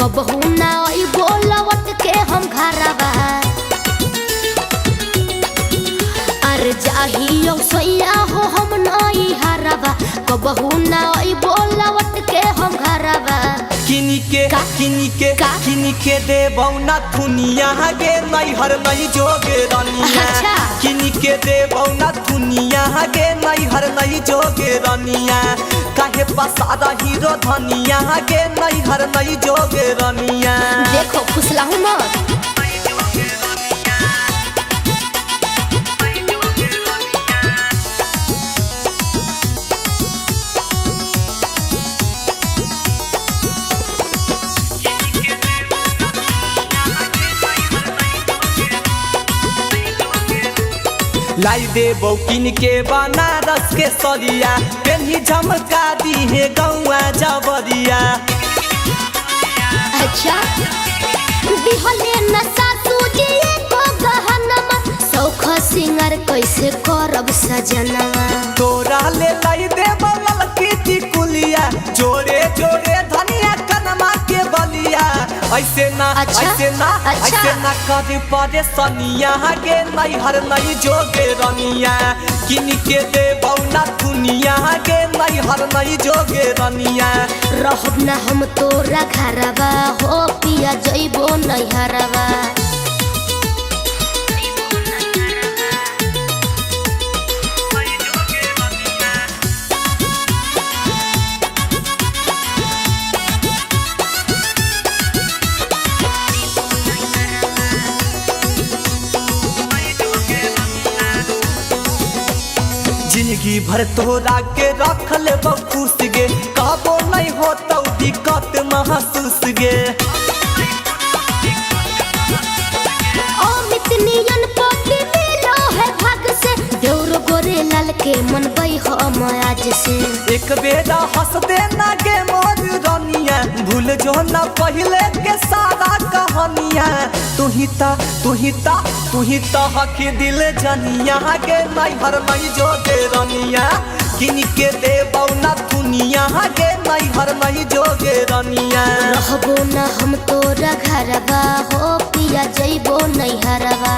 कबहू ना आई बोलवट के हम घरवा अरे जाहियो सैया हो हम नई हरवा कबहू ना आई बोलवट के हम घरवा किनी के देबौ ना थुनिया गे नैहर नहीं जोगे रनिया किनी के देबौ ना थुनिया गे नैहर नहीं जोगे रनिया काहे पसारा हीरो धनिया गे नैहर नहीं जोगे रनिया देखो फुसलाहू मत लाई देबौ किन के बनारस के सरिया पेन्ही झमका दी है गौआ जबरिया अच्छा दिहले न सासू जी को गहनमा सौख सिंगर कैसे करब सजनवा तोरा ले लाई देबौ ललकी टिकुलिया जोरे जोरे धनिया कनमा के बलिया ऐसे ना कर पड़े सनिया गे नैहर नहीं जोगे रनिया किन के देबौ ना थुनिया गे नैहर नहीं जोगे रनिया रहब ना हम तोरा घरवा हो पिया जइबो नैहरवा जिंदगी भर तोरा के रख ले खुश गे कहबो नहीं होतौ दिक्कत महसूस गे अमित नियन पति मिलो है भाग से देउर गोरे लाल के मन बई हम आज से एक बेरा हंस देना गे मोर रनिया भूल जो ना पहले के सारा कहानिया तू ही ता हकी दिल जनिया गे नैहर नहीं जोगे रनिया किन के देबौ ना थुनिया गे नैहर नहीं जोगे रनिया रहबो ना हम तोरा घरवा हो पिया जइबो नैहरवा।